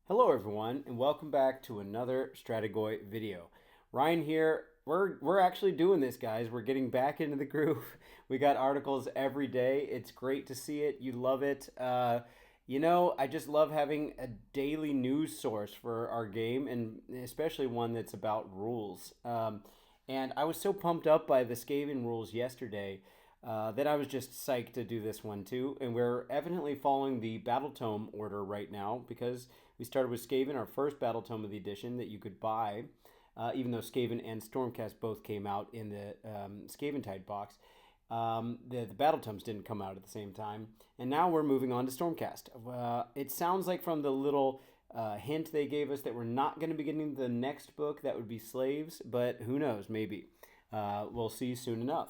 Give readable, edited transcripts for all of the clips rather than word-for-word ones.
Hello everyone and welcome back to another Strategoi video. Ryan here. We're actually doing this, guys. We're getting back into the groove. We got articles every day. It's great to see it. You love it. I just love having a daily news source for our game, and especially one that's about rules. And I was so pumped up by the Skaven rules yesterday that I was just psyched to do this one too. And we're evidently following the Battle Tome order right now because we started with Skaven, our first Battle Tome of the edition that you could buy, even though Skaven and Stormcast both came out in the Skaventide box. The Battle Tomes didn't come out at the same time. And now we're moving on to Stormcast. It sounds like from the little hint they gave us that we're not going to be getting the next book. That would be Slaves, but who knows, maybe. We'll see soon enough.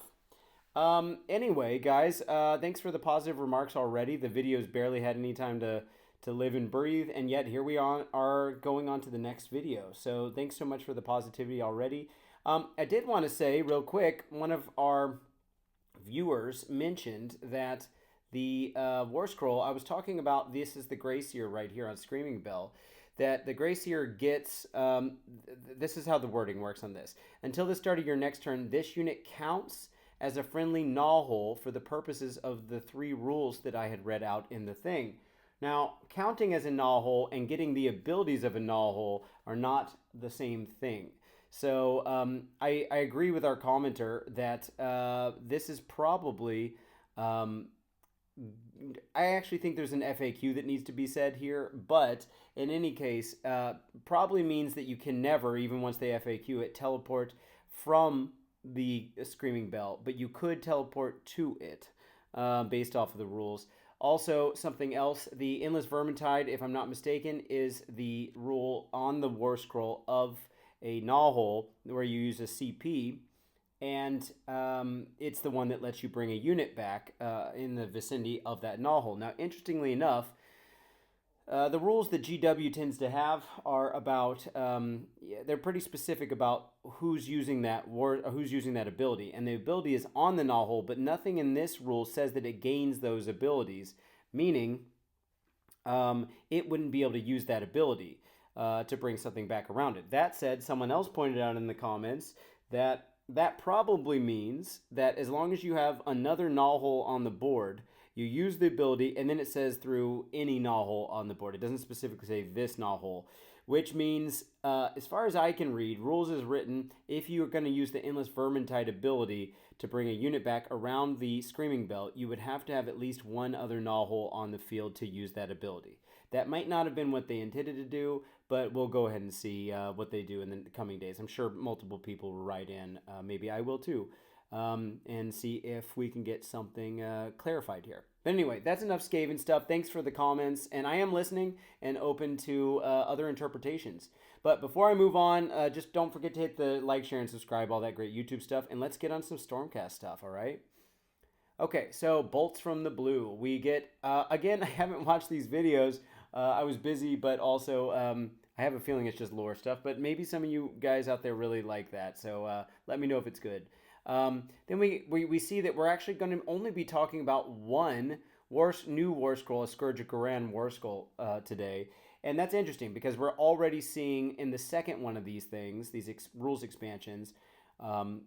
Anyway, guys, thanks for the positive remarks already. The video's barely had any time to live and breathe, and yet here we are going on to the next video. So thanks so much for the positivity already. I did want to say real quick, one of our viewers mentioned that the Warscroll, I was talking about, this is the Grayseer right here on Screaming Bell, that the Grayseer gets, this is how the wording works on this. Until the start of your next turn, this unit counts as a friendly gnawhole for the purposes of the 3 rules that I had read out in the thing. Now, counting as a gnawhole and getting the abilities of a gnawhole are not the same thing. So I agree with our commenter that this is probably, I actually think there's an FAQ that needs to be said here, but in any case, probably means that you can never, even once they FAQ it, teleport from the Screaming Bell, but you could teleport to it based off of the rules. Also, something else, the Endless Vermintide, if I'm not mistaken, is the rule on the Warscroll of a gnawhole where you use a CP, and it's the one that lets you bring a unit back in the vicinity of that gnawhole. Now, interestingly enough, the rules that GW tends to have are about, they're pretty specific about who's using that ability. And the ability is on the gnawhole, but nothing in this rule says that it gains those abilities, meaning it wouldn't be able to use that ability to bring something back around it. That said, someone else pointed out in the comments that that probably means that as long as you have another gnawhole on the board, you use the ability, and then it says through any gnawhole on the board. It doesn't specifically say this gnawhole, which means, as far as I can read, rules is written, if you're going to use the Endless Vermintide ability to bring a unit back around the Screaming Bell, you would have to have at least one other gnawhole on the field to use that ability. That might not have been what they intended to do, but we'll go ahead and see what they do in the coming days. I'm sure multiple people will write in. Maybe I will too. And see if we can get something clarified here. But anyway, that's enough Skaven stuff. Thanks for the comments, and I am listening and open to other interpretations. But before I move on, just don't forget to hit the like, share, and subscribe, all that great YouTube stuff, and let's get on some Stormcast stuff, all right? Okay, so Bolts from the Blue. We get, again, I haven't watched these videos. I was busy, but also I have a feeling it's just lore stuff, but maybe some of you guys out there really like that, so let me know if it's good. Then we see that we're actually going to only be talking about one new Warscroll, a Scourge of Ghyran Warscroll today. And that's interesting because we're already seeing in the second one of these things, these rules expansions,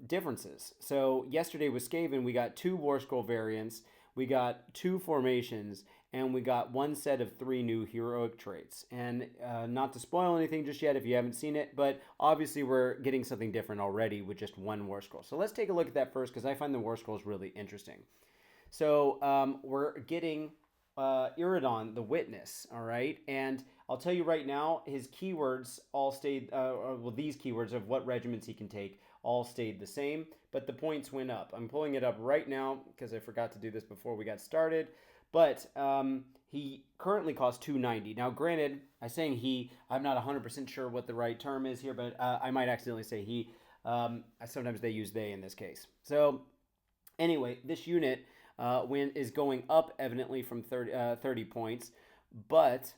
differences. So yesterday with Skaven, we got 2 Warscroll variants, we got 2 formations, and we got 1 set of 3 new heroic traits. And not to spoil anything just yet if you haven't seen it, but obviously we're getting something different already with just 1 Warscroll. So let's take a look at that first because I find the Warscrolls really interesting. So we're getting Iridon, the Witness, all right? And I'll tell you right now, his keywords all stayed, these keywords of what regiments he can take all stayed the same, but the points went up. I'm pulling it up right now because I forgot to do this before we got started. But he currently costs 290. Now, granted, I'm saying he, I'm not 100% sure what the right term is here, but I might accidentally say he. Sometimes they use they in this case. So anyway, this unit is going up evidently from 30 points, but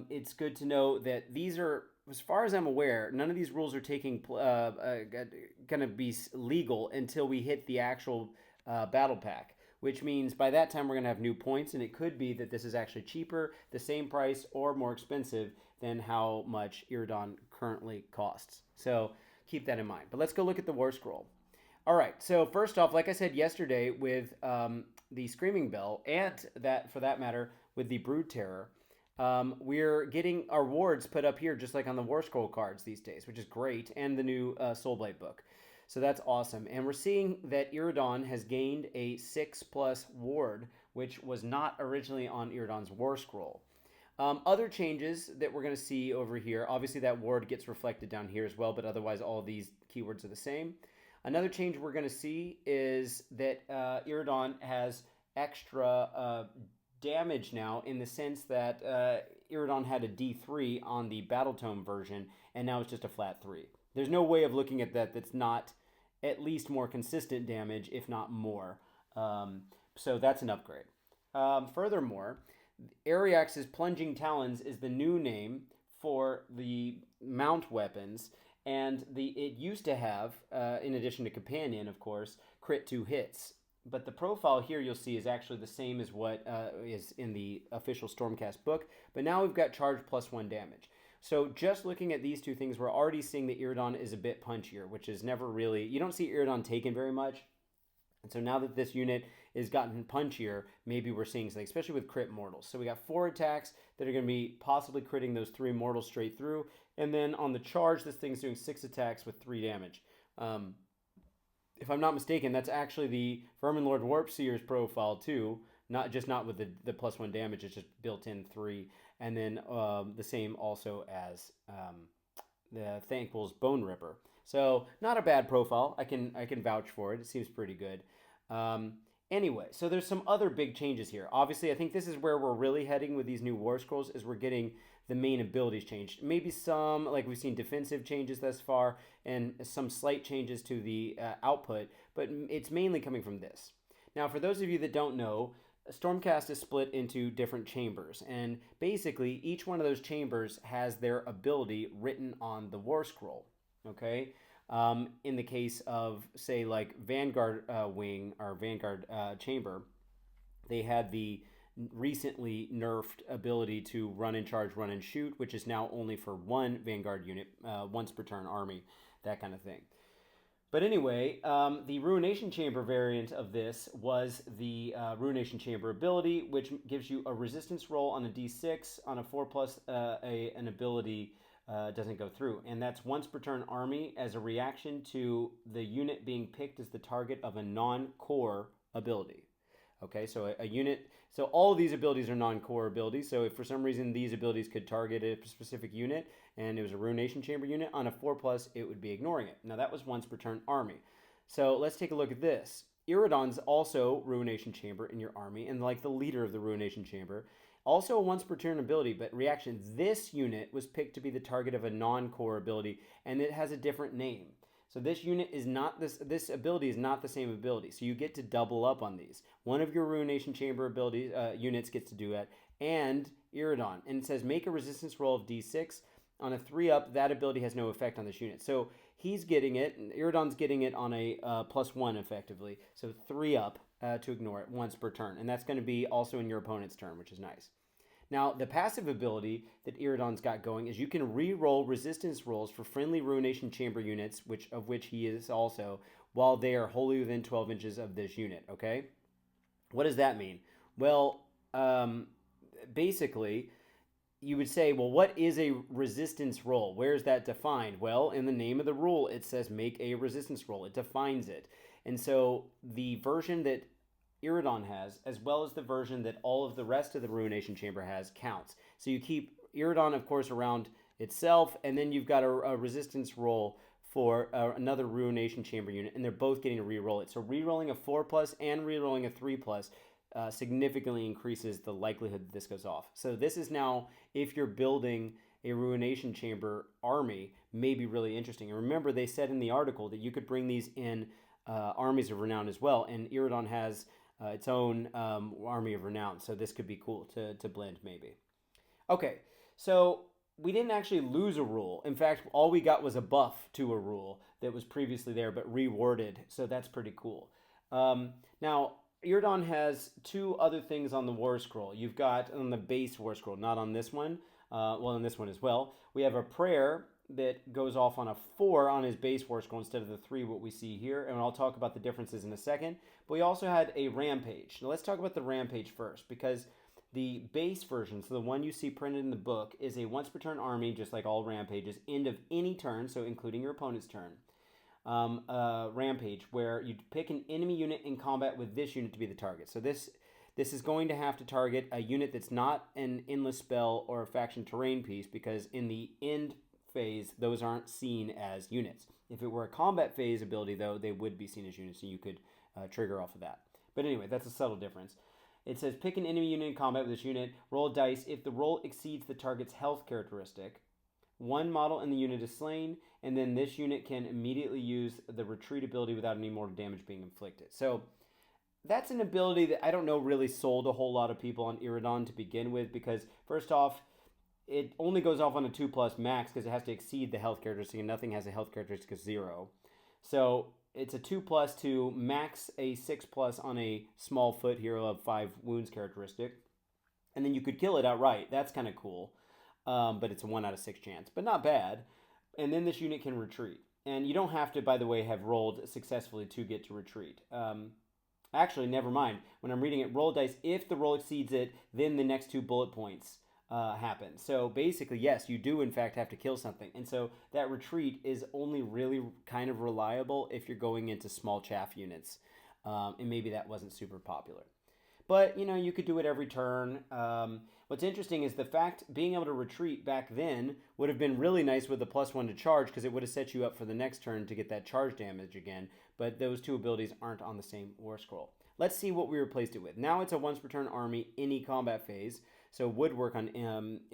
it's good to know that these are, as far as I'm aware, none of these rules are taking going to be legal until we hit the actual battle pack, which means by that time we're going to have new points, and it could be that this is actually cheaper, the same price, or more expensive than how much Iridon currently costs. So keep that in mind. But let's go look at the Warscroll. All right, so first off, like I said yesterday with the Screaming Bell, and that, for that matter, with the Brood Terror, we're getting our wards put up here just like on the Warscroll cards these days, which is great, and the new Soulblight book. So that's awesome. And we're seeing that Iridon has gained a 6+ ward, which was not originally on Iridon's Warscroll. Other changes that we're going to see over here, obviously that ward gets reflected down here as well, but otherwise all these keywords are the same. Another change we're going to see is that Iridon has extra damage now, in the sense that Iridon had a D3 on the Battle Tome version, and now it's just a flat 3. There's no way of looking at that that's not at least more consistent damage, if not more. So that's an upgrade. Furthermore, Ariax's Plunging Talons is the new name for the mount weapons, and it used to have, in addition to Companion, of course, crit 2 hits. But the profile here you'll see is actually the same as what is in the official Stormcast book, but now we've got charge +1 damage. So just looking at these two things, we're already seeing that Iridon is a bit punchier, which is never really, you don't see Iridon taken very much. And so now that this unit is gotten punchier, maybe we're seeing something, especially with crit mortals. So we got 4 attacks that are going to be possibly critting those 3 mortals straight through. And then on the charge, this thing's doing 6 attacks with 3 damage. If I'm not mistaken, that's actually the Verminlord Warpseer's profile too. Not with the +1 damage, it's just built in 3. And then the same also as the Thankful's Bone Ripper. So not a bad profile. I can vouch for it. It seems pretty good. Anyway, so there's some other big changes here. Obviously, I think this is where we're really heading with these new War Scrolls, is we're getting the main abilities changed. Maybe some, like we've seen defensive changes thus far, and some slight changes to the output, but it's mainly coming from this. Now, for those of you that don't know, Stormcast is split into different chambers, and basically each one of those chambers has their ability written on the War Scroll. Okay, in the case of, say, like Vanguard Wing or Vanguard Chamber, they had the recently nerfed ability to run and charge, run and shoot, which is now only for 1 Vanguard unit, once per turn army, that kind of thing. But anyway, the Ruination Chamber variant of this was the Ruination Chamber ability, which gives you a resistance roll on a d6 on a 4+, an ability doesn't go through. And that's once per turn army as a reaction to the unit being picked as the target of a non-core ability. Okay, so a unit, so all of these abilities are non-core abilities. So if for some reason these abilities could target a specific unit and it was a Ruination Chamber unit, on a 4+, it would be ignoring it. Now that was once per turn army. So let's take a look at this. Iridon's also Ruination Chamber in your army, and like the leader of the Ruination Chamber. Also a once per turn ability, but reaction, this unit was picked to be the target of a non-core ability, and it has a different name. So this unit is not, this ability is not the same ability. So you get to double up on these. One of your Ruination Chamber abilities units gets to do it, and Iridon. And it says make a resistance roll of d6. On a 3-up, that ability has no effect on this unit. So he's getting it, and Iridon's getting it on a +1 effectively. So 3-up to ignore it once per turn. And that's going to be also in your opponent's turn, which is nice. Now, the passive ability that Iridon's got going is you can re-roll resistance rolls for friendly Ruination Chamber units, of which he is also, while they are wholly within 12 inches of this unit, okay? What does that mean? Well, basically, you would say, well, what is a resistance roll? Where is that defined? Well, in the name of the rule, it says make a resistance roll. It defines it. And so the version that Iridon has, as well as the version that all of the rest of the Ruination Chamber has, counts. So you keep Iridon, of course, around itself, and then you've got a resistance roll for another Ruination Chamber unit, and they're both getting to re-roll it. So re-rolling a 4+ and re-rolling a 3+ significantly increases the likelihood that this goes off. So this is now, if you're building a Ruination Chamber army, may be really interesting. And remember, they said in the article that you could bring these in armies of renown as well, and Iridon has its own army of renown, so this could be cool to blend maybe. Okay, so we didn't actually lose a rule. In fact, all we got was a buff to a rule that was previously there but reworded, so that's pretty cool. Now, Iridon has two other things on the Warscroll. You've got on the base Warscroll, not on this one. Well, on this one as well. We have a prayer that goes off on a 4 on his base Warscroll instead of the 3 what we see here, and I'll talk about the differences in a second. But we also had a rampage. Now let's talk about the rampage first, because the base version, so the one you see printed in the book, is a once per turn army, just like all rampages, end of any turn, so including your opponent's turn. Rampage, where you pick an enemy unit in combat with this unit to be the target. So this is going to have to target a unit that's not an endless spell or a faction terrain piece, because in the end phase, those aren't seen as units. If it were a combat phase ability, though, they would be seen as units, and you could trigger off of that. But anyway, that's a subtle difference. It says pick an enemy unit in combat with this unit, roll a dice. If the roll exceeds the target's health characteristic, one model in the unit is slain, and then this unit can immediately use the retreat ability without any mortal damage being inflicted. So that's an ability that I don't know really sold a whole lot of people on Iridon to begin with, because first off, it only goes off on a 2+ max because it has to exceed the health characteristic, and nothing has a health characteristic of 0. So it's a 2+ to max a 6+ on a small foot hero of 5 wounds characteristic, and then you could kill it outright. That's kind of cool, but it's a 1 out of 6 chance, but not bad. And then this unit can retreat, and you don't have to, by the way, have rolled successfully to get to retreat. Actually, never mind. When I'm reading it, roll dice. If the roll exceeds it, then the next 2 bullet points happen. So basically, yes, you do in fact have to kill something. And so that retreat is only really kind of reliable if you're going into small chaff units. And maybe that wasn't super popular. But, you know, you could do it every turn. What's interesting is the fact being able to retreat back then would have been really nice with the +1 to charge, because it would have set you up for the next turn to get that charge damage again. But those two abilities aren't on the same Warscroll. Let's see what we replaced it with. Now it's a once per turn army, any combat phase, so would work on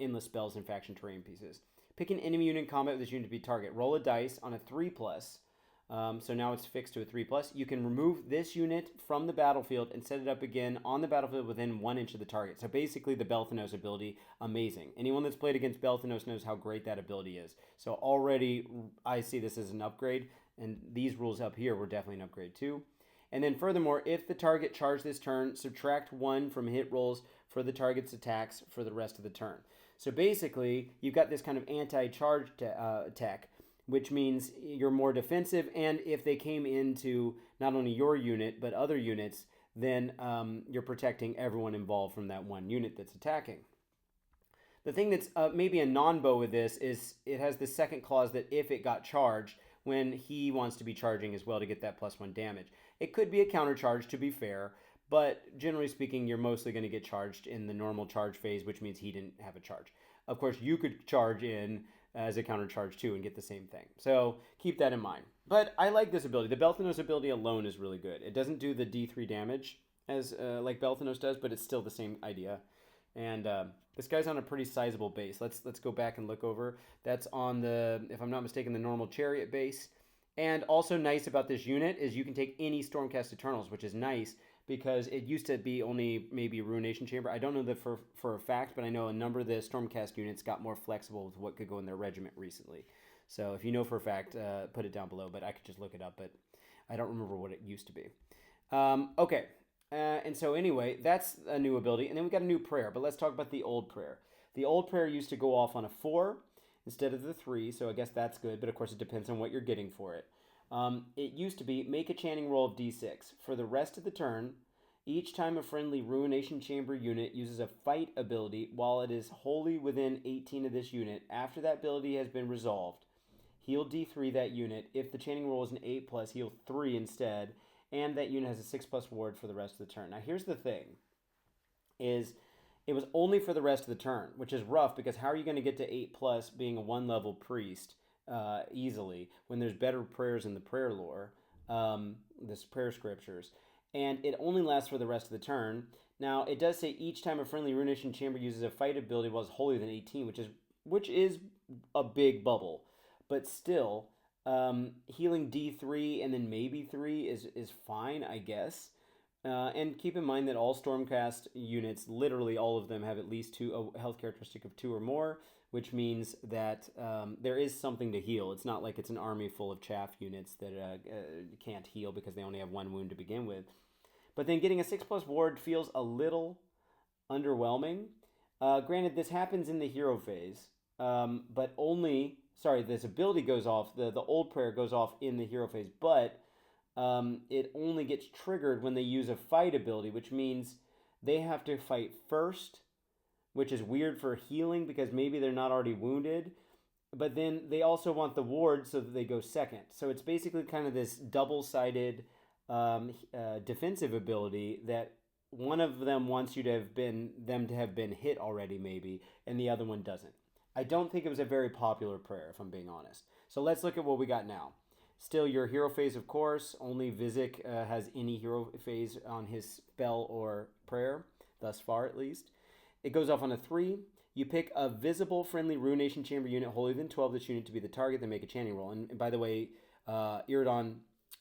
endless spells and faction terrain pieces. Pick an enemy unit in combat with this unit to be target. Roll a dice on a 3+. So now it's fixed to a 3+. You can remove this unit from the battlefield and set it up again on the battlefield within 1 inch of the target. So basically the Belthanos ability, amazing. Anyone that's played against Belthanos knows how great that ability is. So already I see this as an upgrade, and these rules up here were definitely an upgrade too. And then furthermore, if the target charged this turn, subtract 1 from hit rolls for the target's attacks for the rest of the turn. So basically, you've got this kind of anti-charge tech, which means you're more defensive, and if they came into not only your unit, but other units, then you're protecting everyone involved from that one unit that's attacking. The thing that's maybe a non-bow with this is it has the second clause that if it got charged, when he wants to be charging as well to get that +1 damage. It could be a counter charge, to be fair, but generally speaking, you're mostly going to get charged in the normal charge phase, which means he didn't have a charge. Of course, you could charge in as a counter charge too and get the same thing. So keep that in mind. But I like this ability. The Belthanos ability alone is really good. It doesn't do the D3 damage as like Belthanos does, but it's still the same idea. And this guy's on a pretty sizable base. Let's go back and look over. That's on the, if I'm not mistaken, the normal Chariot base. And also nice about this unit is you can take any Stormcast Eternals, which is nice because it used to be only maybe Ruination Chamber. I don't know that for a fact, but I know a number of the Stormcast units got more flexible with what could go in their regiment recently. So if you know for a fact, put it down below, but I could just look it up, but I don't remember what it used to be. Okay. And so anyway, that's a new ability. And then we got a new prayer, but let's talk about the old prayer. The old prayer used to go off on a 4 instead of the 3, so I guess that's good, but of course it depends on what you're getting for it. It used to be, make a chanting roll of d6. For the rest of the turn, each time a friendly Ruination Chamber unit uses a fight ability while it is wholly within 18 of this unit, after that ability has been resolved, heal d3 that unit. If the chanting roll is an 8+, heal 3 instead, and that unit has a 6+ ward for the rest of the turn. Now here's the thing, is it was only for the rest of the turn, which is rough because how are you going to get to 8+ being a 1-level priest easily when there's better prayers in the prayer lore, this prayer scriptures, and it only lasts for the rest of the turn. Now it does say each time a friendly Ruination Chamber uses a fight ability while it's holier than 18, which is a big bubble, but still healing D3 and then maybe 3 is fine, I guess. And keep in mind that all Stormcast units, literally all of them, have at least a health characteristic of 2 or more, which means that there is something to heal. It's not like it's an army full of chaff units that can't heal because they only have 1 wound to begin with. But then getting a 6+ ward feels a little underwhelming. Granted, this happens in the hero phase, but only, sorry, this ability goes off, the old prayer goes off in the hero phase, but it only gets triggered when they use a fight ability, which means they have to fight first, which is weird for healing because maybe they're not already wounded. But then they also want the ward so that they go second. So it's basically kind of this double-sided defensive ability that one of them wants you to have been hit already, maybe, and the other one doesn't. I don't think it was a very popular prayer, if I'm being honest. So let's look at what we got now. Still your hero phase, of course. Only Vizek has any hero phase on his spell or prayer, thus far at least. It goes off on a 3. You pick a visible friendly Ruination Chamber unit holier than 12 this unit to be the target, then make a chanting roll. And by the way, Iridon,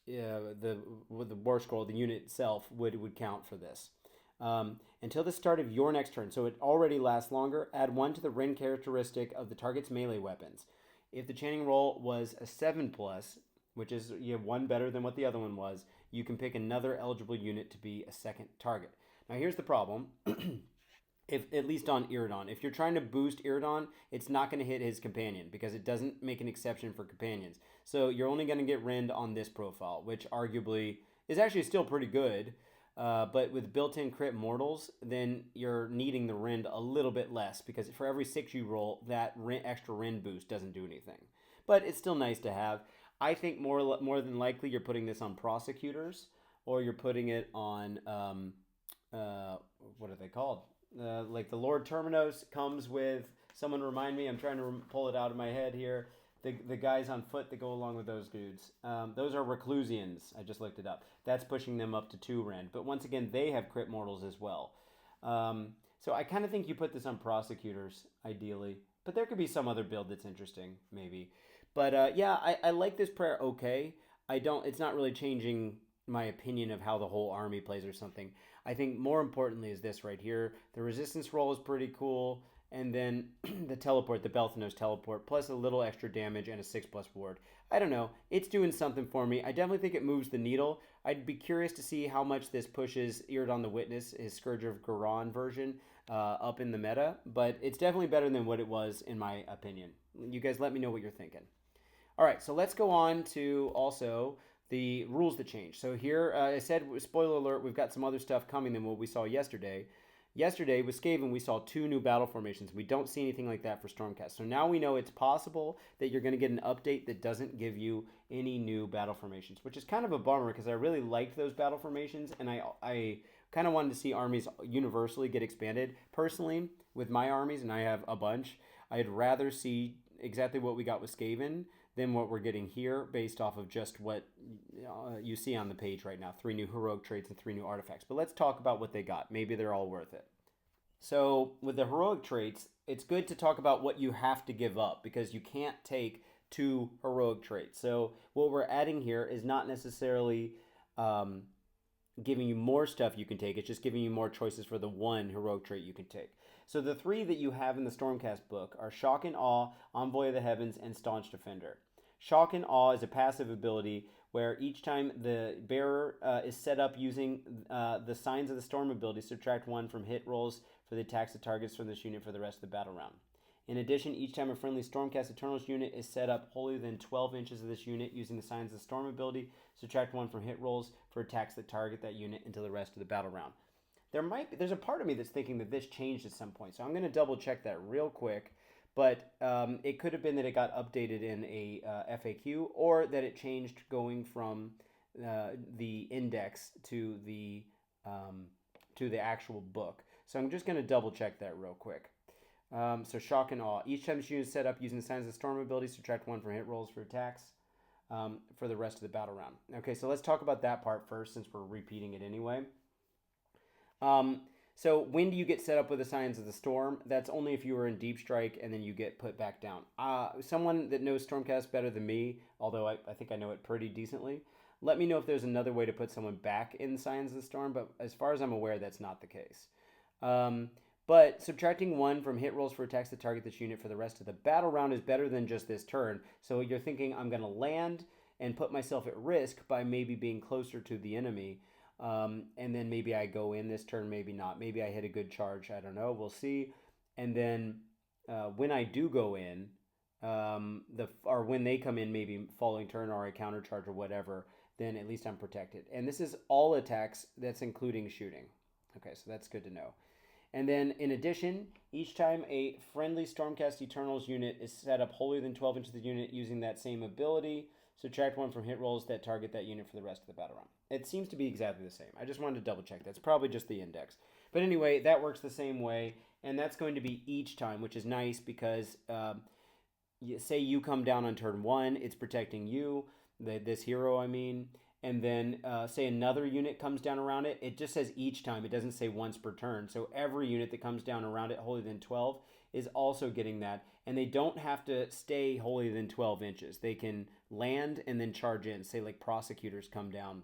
the Warscroll, the unit itself, would count for this. Until the start of your next turn, so it already lasts longer, add 1 to the Ren characteristic of the target's melee weapons. If the chanting roll was a 7+, which is you have 1 better than what the other one was, you can pick another eligible unit to be a second target. Now here's the problem. If at least on Iridon. If you're trying to boost Iridon, it's not going to hit his companion because it doesn't make an exception for companions. So you're only going to get rend on this profile, which arguably is actually still pretty good. But with built-in crit mortals, then you're needing the rend a little bit less because for every 6 you roll, that extra rend boost doesn't do anything. But it's still nice to have. I think more than likely you're putting this on prosecutors or you're putting it on, what are they called? Like the Lord Terminos comes with, someone remind me, I'm trying to pull it out of my head here, the guys on foot that go along with those dudes. Those are Reclusians, I just looked it up. That's pushing them up to 2 rend, but once again, they have crit mortals as well. So I kind of think you put this on prosecutors, ideally, but there could be some other build that's interesting, maybe. But yeah, I like this prayer okay. It's not really changing my opinion of how the whole army plays or something. I think more importantly is this right here. The resistance roll is pretty cool. And then the teleport, the Belthanos teleport, plus a little extra damage and a 6+ ward. I don't know. It's doing something for me. I definitely think it moves the needle. I'd be curious to see how much this pushes Iridon the Witness, his Scourge of Ghyran version, up in the meta. But it's definitely better than what it was, in my opinion. You guys let me know what you're thinking. All right, so let's go on to also the rules that change. So here, I said, spoiler alert, we've got some other stuff coming than what we saw yesterday. Yesterday with Skaven, we saw 2 new battle formations. We don't see anything like that for Stormcast. So now we know it's possible that you're going to get an update that doesn't give you any new battle formations, which is kind of a bummer because I really liked those battle formations, and I kind of wanted to see armies universally get expanded. Personally, with my armies, and I have a bunch, I'd rather see exactly what we got with Skaven than what we're getting here based off of just what you see on the page right now. 3 new heroic traits and 3 new artifacts. But let's talk about what they got. Maybe they're all worth it. So with the heroic traits, it's good to talk about what you have to give up because you can't take 2 heroic traits. So what we're adding here is not necessarily giving you more stuff you can take. It's just giving you more choices for the 1 heroic trait you can take. So the 3 that you have in the Stormcast book are Shock and Awe, Envoy of the Heavens, and Staunch Defender. Shock and Awe is a passive ability where each time the bearer is set up using the Signs of the Storm ability, subtract 1 from hit rolls for the attacks of targets from this unit for the rest of the battle round. In addition, each time a friendly Stormcast Eternals unit is set up holier than 12 inches of this unit using the Signs of the Storm ability, subtract 1 from hit rolls for attacks that target that unit until the rest of the battle round. There's a part of me that's thinking that this changed at some point, so I'm going to double check that real quick. But it could have been that it got updated in a FAQ, or that it changed going from the index to the actual book. So I'm just going to double check that real quick. So Shock and Awe. Each time the unit is set up using the Signs of the Storm ability, subtract 1 from hit rolls for attacks for the rest of the battle round. Okay, so let's talk about that part first since we're repeating it anyway. So when do you get set up with the Signs of the Storm? That's only if you were in Deep Strike and then you get put back down. Someone that knows Stormcast better than me, although I think I know it pretty decently, let me know if there's another way to put someone back in Signs of the Storm, but as far as I'm aware, that's not the case. But subtracting 1 from hit rolls for attacks that target this unit for the rest of the battle round is better than just this turn. So you're thinking, I'm going to land and put myself at risk by maybe being closer to the enemy. And then maybe I go in this turn, maybe not. Maybe I hit a good charge. I don't know. We'll see. And then when I do go in, or when they come in, maybe following turn or a counter charge or whatever, then at least I'm protected. And this is all attacks. That's including shooting. Okay, so that's good to know. And then, in addition, each time a friendly Stormcast Eternals unit is set up holier than 12 inches of the unit using that same ability, subtract 1 from hit rolls that target that unit for the rest of the battle round. It seems to be exactly the same. I just wanted to double check. That's probably just the index. But anyway, that works the same way, and that's going to be each time, which is nice because say you come down on turn 1, it's protecting you, this hero, I mean. And then say another unit comes down around it, it just says each time. It doesn't say once per turn. So every unit that comes down around it holier than 12 is also getting that. And they don't have to stay holier than 12 inches. They can land and then charge in. Say like prosecutors come down.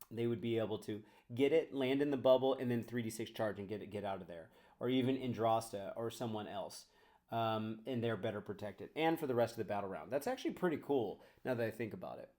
They would be able to get it, land in the bubble, and then 3d6 charge and get out of there. Or even Indrasta or someone else. And they're better protected. And for the rest of the battle round. That's actually pretty cool now that I think about it.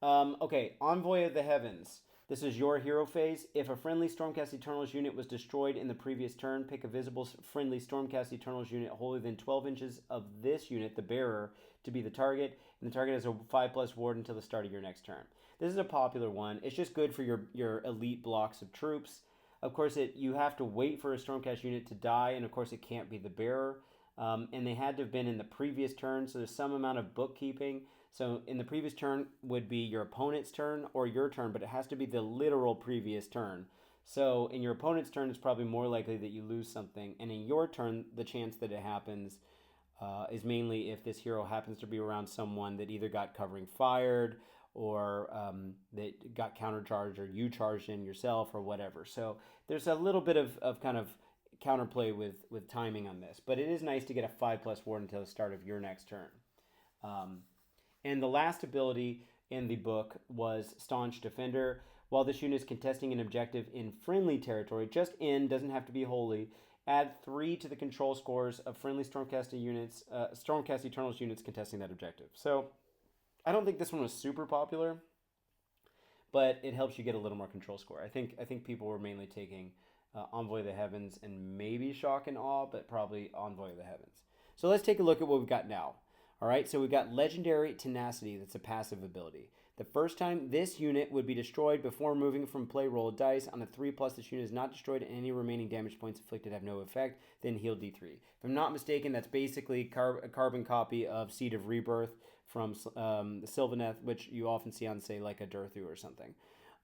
Okay, Envoy of the Heavens. This is your hero phase. If a friendly Stormcast Eternals unit was destroyed in the previous turn, pick a visible friendly Stormcast Eternals unit holier than 12 inches of this unit, the bearer, to be the target. And the target has a 5+ ward until the start of your next turn. This is a popular one. It's just good for your elite blocks of troops. Of course, you have to wait for a Stormcast unit to die, and of course it can't be the bearer. And they had to have been in the previous turn, so there's some amount of bookkeeping. So in the previous turn would be your opponent's turn or your turn, but it has to be the literal previous turn. So in your opponent's turn, it's probably more likely that you lose something. And in your turn, the chance that it happens is mainly if this hero happens to be around someone that either got covering fired or that got countercharged or you charged in yourself or whatever. So there's a little bit of kind of counterplay with timing on this. But it is nice to get a 5+ ward until the start of your next turn. And the last ability in the book was Staunch Defender. While this unit is contesting an objective in friendly territory, just in, doesn't have to be holy, add 3 to the control scores of friendly Stormcast Eternals units contesting that objective. So I don't think this one was super popular, but it helps you get a little more control score. I think people were mainly taking Envoy of the Heavens and maybe Shock and Awe, but probably Envoy of the Heavens. So let's take a look at what we've got now. All right, so we've got Legendary Tenacity. That's a passive ability. The first time this unit would be destroyed before moving from play, roll a dice. On a 3+, this unit is not destroyed and any remaining damage points inflicted have no effect. Then heal D3. If I'm not mistaken, that's basically a carbon copy of Seed of Rebirth from the Sylvaneth, which you often see on, say, like a Durthu or something.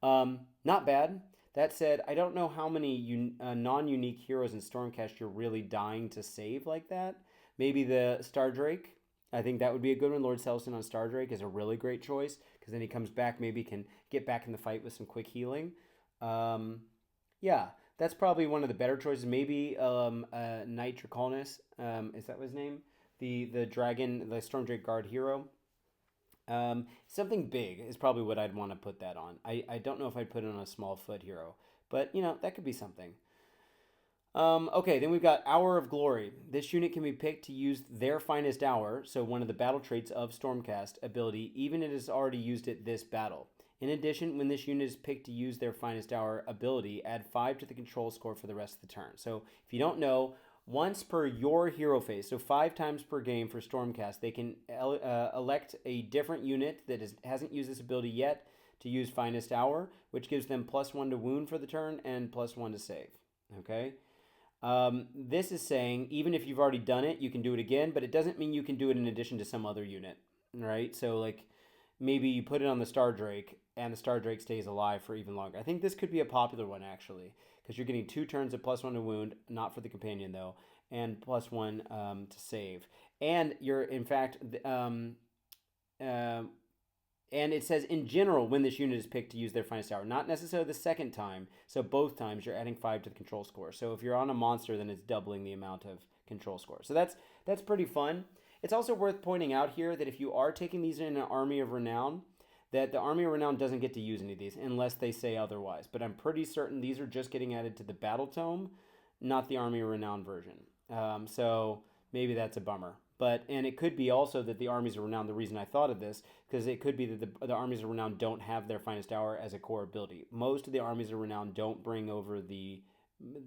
Not bad. That said, I don't know how many non-unique heroes in Stormcast you're really dying to save like that. Maybe the Stardrake. I think that would be a good one. Lord Selson on Stardrake is a really great choice because then he comes back, maybe can get back in the fight with some quick healing. Yeah, that's probably one of the better choices. Maybe Knight Draconis, is that his name? The dragon, the Stormdrake Guard hero. Something big is probably what I'd want to put that on. I don't know if I'd put it on a small foot hero, but that could be something. Okay, then we've got Hour of Glory. This unit can be picked to use their finest hour, so one of the battle traits of Stormcast ability, even if it has already used it this battle. In addition, when this unit is picked to use their finest hour ability, add 5 to the control score for the rest of the turn. So if you don't know, once per your hero phase, so 5 times per game for Stormcast, they can elect a different unit that hasn't used this ability yet to use finest hour, which gives them +1 to wound for the turn and +1 to save. Okay? This is saying, even if you've already done it, you can do it again, but it doesn't mean you can do it in addition to some other unit, right? So, like, maybe you put it on the Stardrake, and the Stardrake stays alive for even longer. I think this could be a popular one, actually, because you're getting 2 turns of +1 to wound, not for the companion, though, and +1 to save. And you're, in fact, and it says, in general, when this unit is picked to use their finest hour. Not necessarily the second time. So both times you're adding 5 to the control score. So if you're on a monster, then it's doubling the amount of control score. So that's pretty fun. It's also worth pointing out here that if you are taking these in an Army of Renown, that the Army of Renown doesn't get to use any of these unless they say otherwise. But I'm pretty certain these are just getting added to the Battle Tome, not the Army of Renown version. So maybe that's a bummer. and it could be also that the armies of renown, the reason I thought of this, because it could be that the armies of renown don't have their finest hour as a core ability. Most of the armies of renown don't bring over the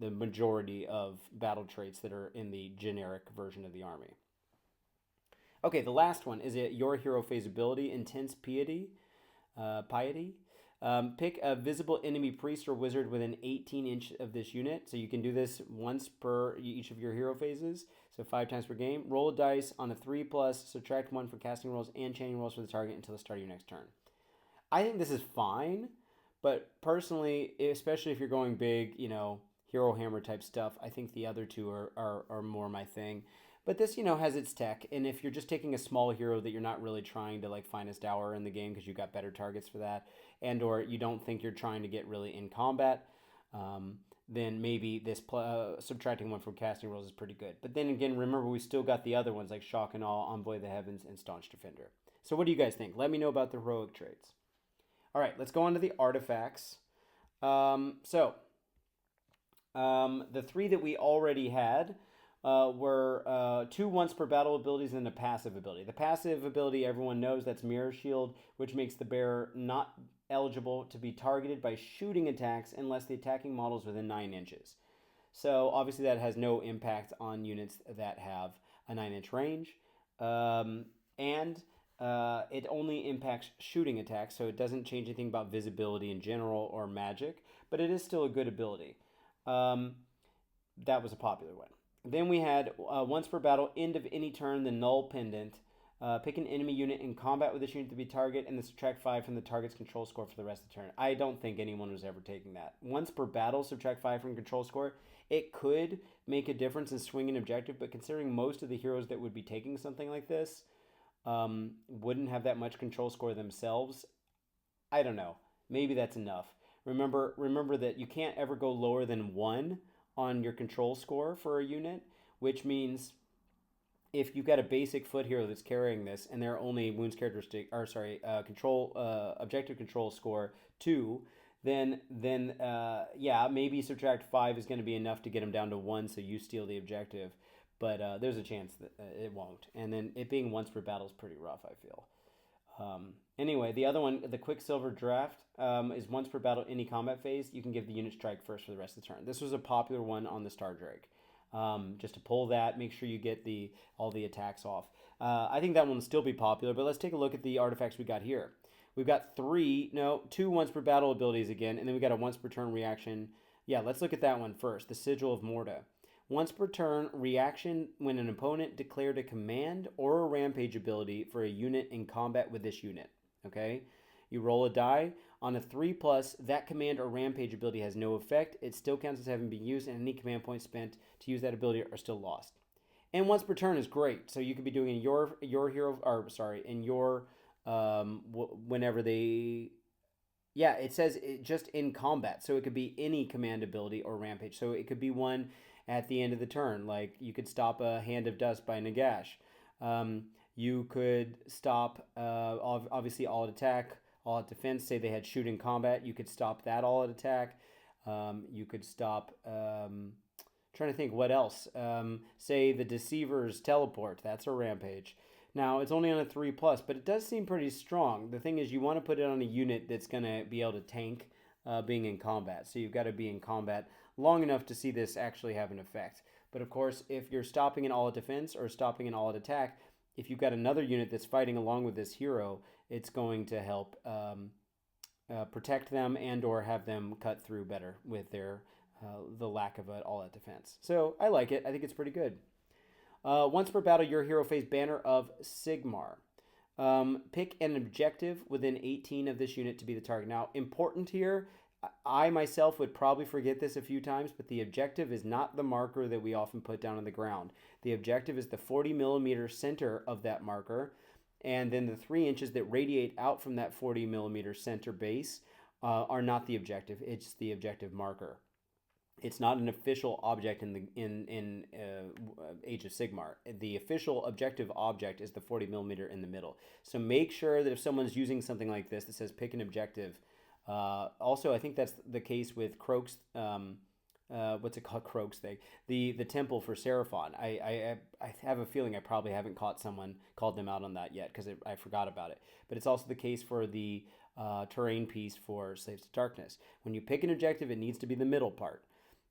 majority of battle traits that are in the generic version of the army. Okay, the last one is your hero phase ability, Intense Piety. Pick a visible enemy priest or wizard within 18 inch of this unit. So you can do this once per each of your hero phases. So 5 times per game. Roll a dice on a 3+, subtract 1 for casting rolls and chaining rolls for the target until the start of your next turn. I think this is fine, but personally, especially if you're going big, hero hammer type stuff, I think the other two are more my thing. But this, has its tech, and if you're just taking a small hero that you're not really trying to finest hour in the game because you got better targets for that, and or you don't think you're trying to get really in combat, then maybe this subtracting 1 from casting rolls is pretty good. But then again, remember we still got the other ones like Shock and Awe, Envoy of the Heavens, and Staunch Defender. So what do you guys think? Let me know about the heroic traits. All right, let's go on to the artifacts. The 3 that we already had were 2 once per battle abilities and a passive ability. The passive ability, everyone knows, that's Mirror Shield, which makes the bearer not eligible to be targeted by shooting attacks unless the attacking model is within 9 inches. So obviously that has no impact on units that have a 9-inch range. And it only impacts shooting attacks, so it doesn't change anything about visibility in general or magic, but it is still a good ability. That was a popular one. Then we had once per battle, end of any turn, the Null Pendant. Pick an enemy unit in combat with this unit to be target and then subtract 5 from the target's control score for the rest of the turn. I don't think anyone was ever taking that. Once per battle, subtract 5 from control score. It could make a difference in swing and objective, but considering most of the heroes that would be taking something like this wouldn't have that much control score themselves, I don't know. Maybe that's enough. Remember that you can't ever go lower than 1 on your control score for a unit, which means if you've got a basic foot hero that's carrying this and their only wounds characteristic, objective control score 2, then maybe subtract 5 is going to be enough to get them down to 1, so you steal the objective. But there's a chance that it won't. And then it being once per battle is pretty rough, I feel. Anyway, the other one, the Quicksilver Draft, is once per battle, any combat phase. You can give the unit strike first for the rest of the turn. This was a popular one on the Star Drake. Just to pull that, make sure you get all the attacks off. I think that one will still be popular, but let's take a look at the artifacts we got here. We've got 2 once per battle abilities again, and then we got a once per turn reaction. Yeah, let's look at that one first, the Sigil of Morta. Once per turn, reaction when an opponent declared a command or a rampage ability for a unit in combat with this unit. Okay? You roll a die. On a 3+, that command or rampage ability has no effect. It still counts as having been used, and any command points spent to use that ability are still lost. And once per turn is great. So you could be doing in your hero, whenever they... Yeah, it says just in combat. So it could be any command ability or rampage. So it could be one at the end of the turn. Like you could stop a Hand of Dust by Nagash. You could stop, obviously, all at attack, all at defense. Say they had shoot in combat. You could stop that all at attack. You could stop, trying to think what else. Say the Deceiver's Teleport. That's a rampage. Now, it's only on a 3+, but it does seem pretty strong. The thing is, you want to put it on a unit that's going to be able to tank being in combat. So you've got to be in combat long enough to see this actually have an effect. But of course, if you're stopping an all at defense or stopping an all at attack, if you've got another unit that's fighting along with this hero, it's going to help protect them and or have them cut through better with the lack of an all at defense. So I like it. I think it's pretty good. Once per battle, your hero phase Banner of Sigmar. Pick an objective within 18 of this unit to be the target. Now, important here, I myself would probably forget this a few times, but the objective is not the marker that we often put down on the ground. The objective is the 40 millimeter center of that marker, and then the 3 inches that radiate out from that 40 millimeter center base are not the objective. It's the objective marker. It's not an official object in Age of Sigmar. The official objective object is the 40 millimeter in the middle. So make sure that if someone's using something like this that says pick an objective. Also, I think that's the case with Croak's what's it called, Croaks thing, the temple for Seraphon. I have a feeling I probably haven't called them out on that yet because I forgot about it. But it's also the case for the terrain piece for Slaves to Darkness. When you pick an objective, it needs to be the middle part.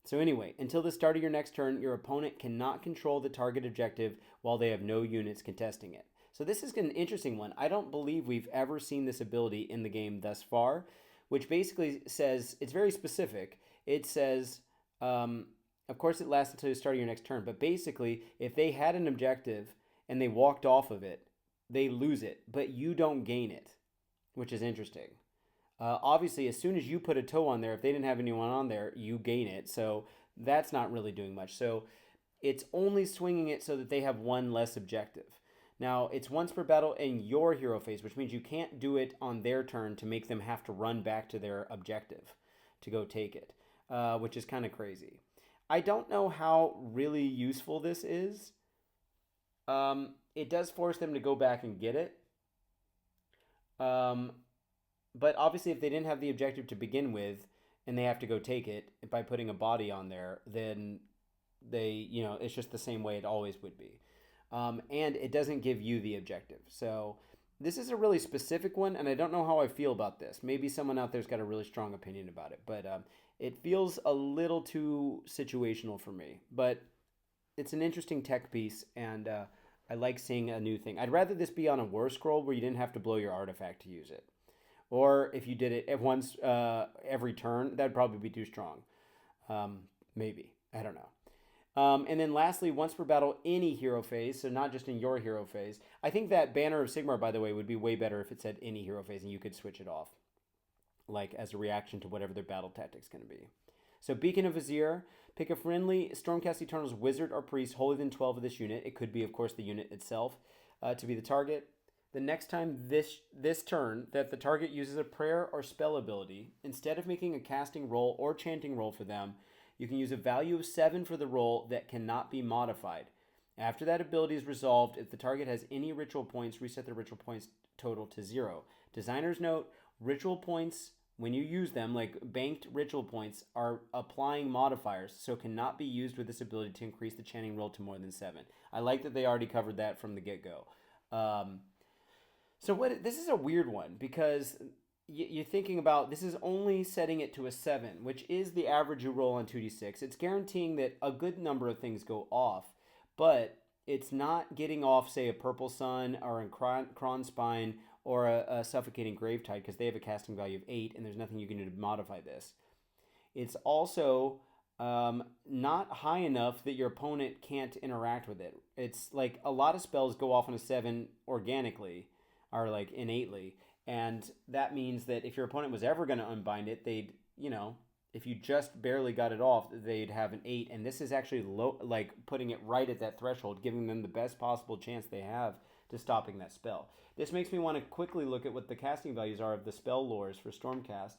So anyway, until the start of your next turn, your opponent cannot control the target objective while they have no units contesting it. So this is an interesting one. I don't believe we've ever seen this ability in the game thus far, which basically says, it's very specific. It says, of course it lasts until the start of your next turn, but basically if they had an objective and they walked off of it, they lose it, but you don't gain it, which is interesting. Obviously, as soon as you put a toe on there, if they didn't have anyone on there, you gain it. So that's not really doing much. So it's only swinging it so that they have one less objective. Now, it's once per battle in your hero phase, which means you can't do it on their turn to make them have to run back to their objective to go take it, which is kind of crazy. I don't know how really useful this is. It does force them to go back and get it. But obviously, if they didn't have the objective to begin with, and they have to go take it by putting a body on there, then it's just the same way it always would be. And it doesn't give you the objective. So this is a really specific one, and I don't know how I feel about this. Maybe someone out there's got a really strong opinion about it, but it feels a little too situational for me. But it's an interesting tech piece, and I like seeing a new thing. I'd rather this be on a Warscroll where you didn't have to blow your artifact to use it. Or if you did it at once every turn, that'd probably be too strong. Maybe. I don't know. And then lastly, once per battle, any hero phase, so not just in your hero phase. I think that Banner of Sigmar, by the way, would be way better if it said any hero phase and you could switch it off, like as a reaction to whatever their battle tactic's going to be. So Beacon of Vizier, pick a friendly Stormcast Eternals wizard or priest holy than 12 of this unit. It could be, of course, the unit itself to be the target. The next time this turn that the target uses a prayer or spell ability, instead of making a casting roll or chanting roll for them, you can use a value of 7 for the roll that cannot be modified. After that ability is resolved, if the target has any ritual points, reset the ritual points total to 0. Designer's note, ritual points, when you use them, like banked ritual points, are applying modifiers, so cannot be used with this ability to increase the chanting roll to more than 7. I like that they already covered that from the get-go. So this is a weird one because you're thinking about this is only setting it to a 7, which is the average you roll on 2d6. It's guaranteeing that a good number of things go off, but it's not getting off, say, a Purple Sun or a Cron Spine or a Suffocating Gravetide because they have a casting value of 8 and there's nothing you can do to modify this. It's also not high enough that your opponent can't interact with it. It's like a lot of spells go off on a 7 organically, or like innately, and that means that if your opponent was ever going to unbind it, they'd, if you just barely got it off, they'd have an 8, and this is actually low, like putting it right at that threshold, giving them the best possible chance they have to stopping that spell. This makes me want to quickly look at what the casting values are of the spell lores for Stormcast.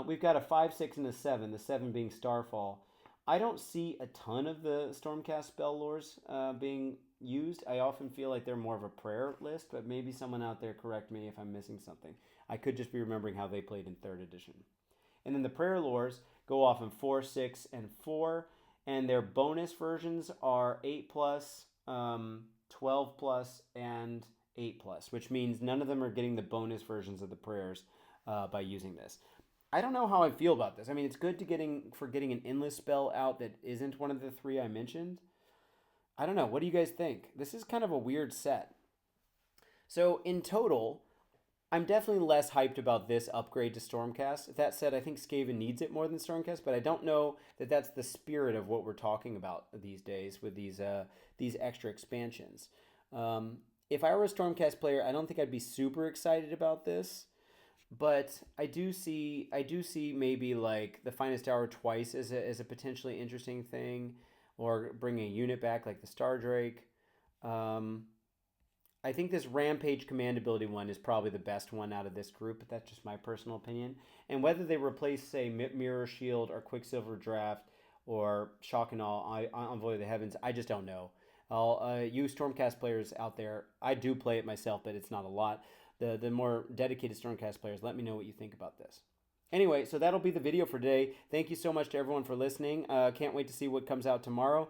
We've got a 5, 6, and a 7, the 7 being Starfall. I don't see a ton of the Stormcast spell lores being used. I often feel like they're more of a prayer list, but maybe someone out there correct me if I'm missing something. I could just be remembering how they played in 3rd edition. And then the prayer lores go off in 4, 6, and 4, and their bonus versions are 8+, 12+, and 8+, which means none of them are getting the bonus versions of the prayers by using this. I don't know how I feel about this. I mean, it's good for getting an endless spell out that isn't one of the 3 I mentioned. I don't know. What do you guys think? This is kind of a weird set. So in total, I'm definitely less hyped about this upgrade to Stormcast. That said, I think Skaven needs it more than Stormcast, but I don't know that that's the spirit of what we're talking about these days with these extra expansions. If I were a Stormcast player, I don't think I'd be super excited about this. But I do see maybe like the Finest Hour twice as a potentially interesting thing, or bringing a unit back like the Star Drake. I think this Rampage command ability one is probably the best one out of this group, but that's just my personal opinion. And whether they replace, say, Mirror Shield or Quicksilver Draft or Shock and Awe, Envoy of the Heavens, I just don't know. You Stormcast players out there, I do play it myself, but it's not a lot. The more dedicated Stormcast players, let me know what you think about this. Anyway, so that'll be the video for today. Thank you so much to everyone for listening. Can't wait to see what comes out tomorrow.